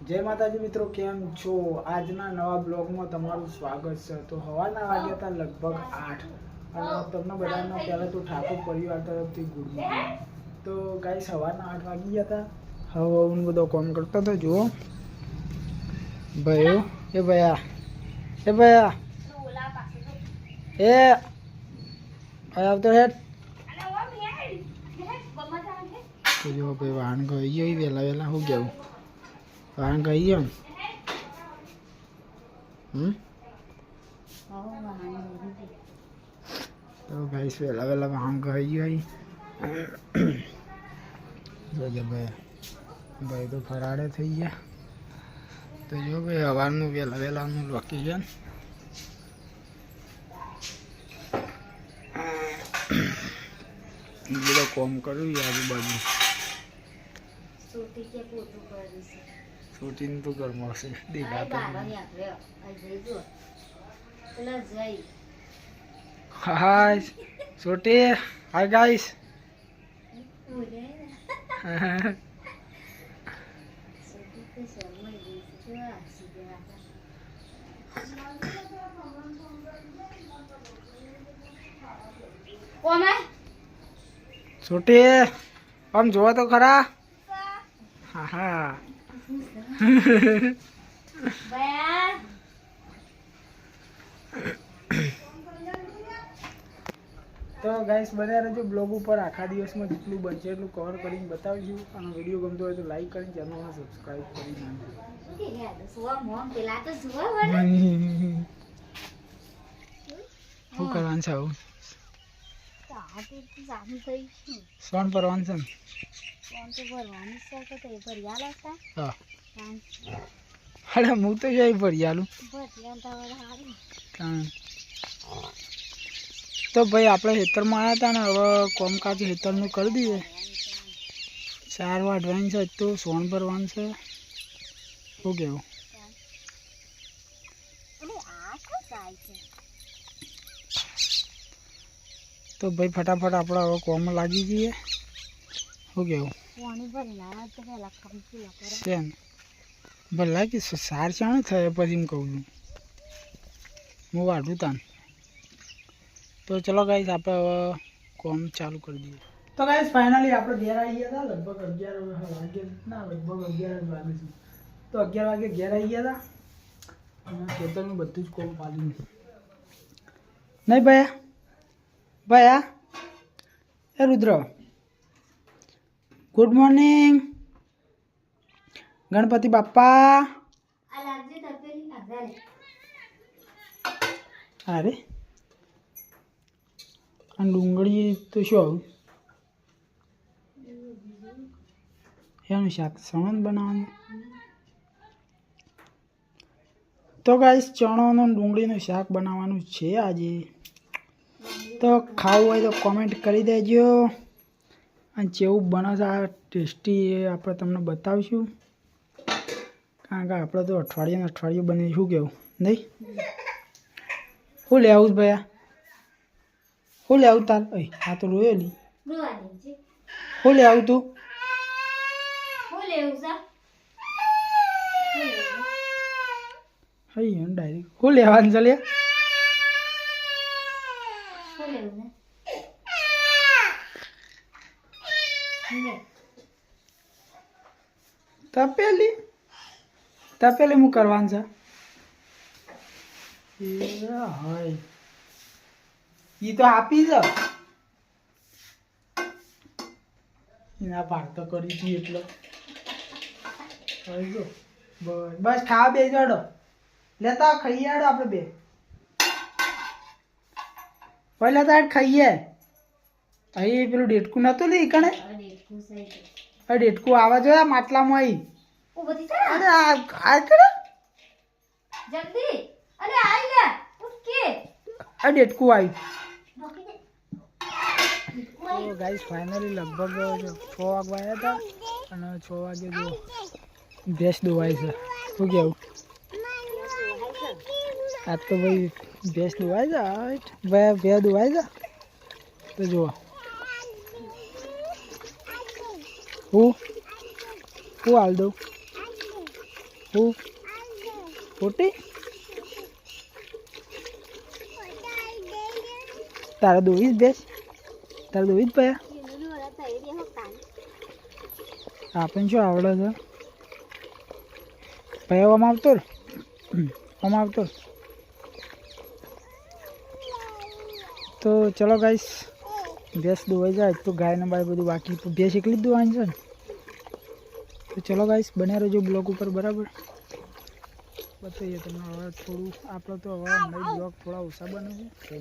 જય માતાજી મિત્રો, કેમ છો? આજના નવા બ્લોગમાં તમારું સ્વાગત છે. તો સવારના વાગ્યા હતા લગભગ 8 અને તમને બધાનો પહેલાં તો ઠાકોર પરિવાર તરફથી ગુડ મોર્નિંગ. તો ગાઈ સવારના 8 વાગી ગયા હતા. હવે હું બધો કામ કરતો હતો. જુઓ ભાઈઓ, એ ભયા એ આવતો હેઠ. તો જો ભાઈ વાહન ગઈ ગયો વહેલા શું કેવું? વાહન ગઈ ગયો ને તો ભાઈ વહેલા વાહન ગઈ ગયો. જોજે ભાઈ તો ફરાડે થઈ ગયા. તો જો ભાઈ સવારનું વહેલાનું લોકેશન. બધો કોમ કર્યું આજુબાજુ. શૂટિંગ તો ઘરમાં છે, દેખાતા હાય છોટી. Hi guys. છોટી આમ જોવા તો ખરા. હા તો ગાઈસ બન્યા રહેજો બ્લોગ ઉપર. આખા દિવસમાં જેટલું બનશે એટલું કવર કરીને બતાવીશું. અને વિડીયો ગમતો હોય તો લાઈક કરીને ચેનલને સબસ્ક્રાઈબ કરી નાખજો. શું કરવાનું છે આવું? સોન ભરવાનું છે ને? હા અરે હું તો જઈ ભરી આલું. તો ભાઈ આપણે ખેતરમાં આવ્યા હતા ને, હવે કોમકાજ ખેતરનું કરી દઈએ. 4 વાઢવાની છે તો સોન ભરવાનું છે. શું કેવું? તો ભાઈ ફટાફટ આપણે હવે કોમ લાગી જઈએ. શું કેવું? છે ભલા કે સાર ચાણ થાય પછી એમ કહું છું હું વાઢું તાન. તો ચલો ગાઈસ આપણે હવે કોમ ચાલુ કરી દઈએ. તો ગાઈસ ફાઇનલી આપણે ઘેર આવી ગયા હતા. લગભગ 11 વાગે ના, લગભગ 11 જ વાગે છે. તો 11 વાગે ઘેર આવી ગયા હતા અને ખેતરનું બધું જ કોમ પાડ્યું. નહીં ભયા એ રુદ્ર, ગુડ મોર્નિંગ. ગણપતિ બાપ્પા. અરે આ ડુંગળી તો શું આવું? એનું શાક સણન બનાવવાનું. તો ગાઈસ ચણોનું ડુંગળીનું શાક બનાવવાનું છે આજે. તો ખાવું હોય તો કોમેન્ટ કરી દેજો. અને જેવું બને છે આ ટેસ્ટી એ આપણે તમને બતાવીશું. કારણ કે આપણે તો અઠવાડિયું બને. શું કેવું? નહીં શું લે આવું ભયા? શું લે આવું તાર? આ તો રોયેલી. શું લે આવું તું? ડાયરેક્ટ શું લેવાનું છે? લે તપેલી હું કરવાનું છે. એ તો આપી જ એના ભાગ તો કરી હતી એટલે બસ ખાવા બે જાડો લેતા ખાઈએ. આડો આપણે બે પહેલા તો ખાઈએ. અહીં પેલું ડેટકું નતું લે કણે. ડેટકું આવા જોઈએ માટલામાં. અહીં અરે આ કરે જલ્દી. અરે આઈ લે ઉઠકે. આ ડેટકું આવ્યું. તો ગાઈસ ફાઇનલી લગભગ 6 વાગવા આવ્યા હતા અને 6 વાગે જો ભેંસ દોવાય છે. શું કેવું? આજ તો ભાઈ ભેંસ દોવાય છે. ભાઈ ભેંસ દોવાય છે. તો જુઓ હું હાલ દઉં. હું ખોટી તારા દોવીસ બેસ તારા દોવીસ પયા આપણને શું આવડે છે પયા આમ આવતો આમ આવતો તો ચલો ગાઈસ ભેંસ દોવાઈ જાય તો ગાયને બાય બધું બાકી તો ભેંસ એકલી જ દોવાની છે ને તો ચલો ગાઈસ બન્યા રહેજો બ્લોગ ઉપર બરાબર બતાવીએ તમને હવે થોડું આપણે તો હવે બ્લોગ થોડા ઓછા બને છે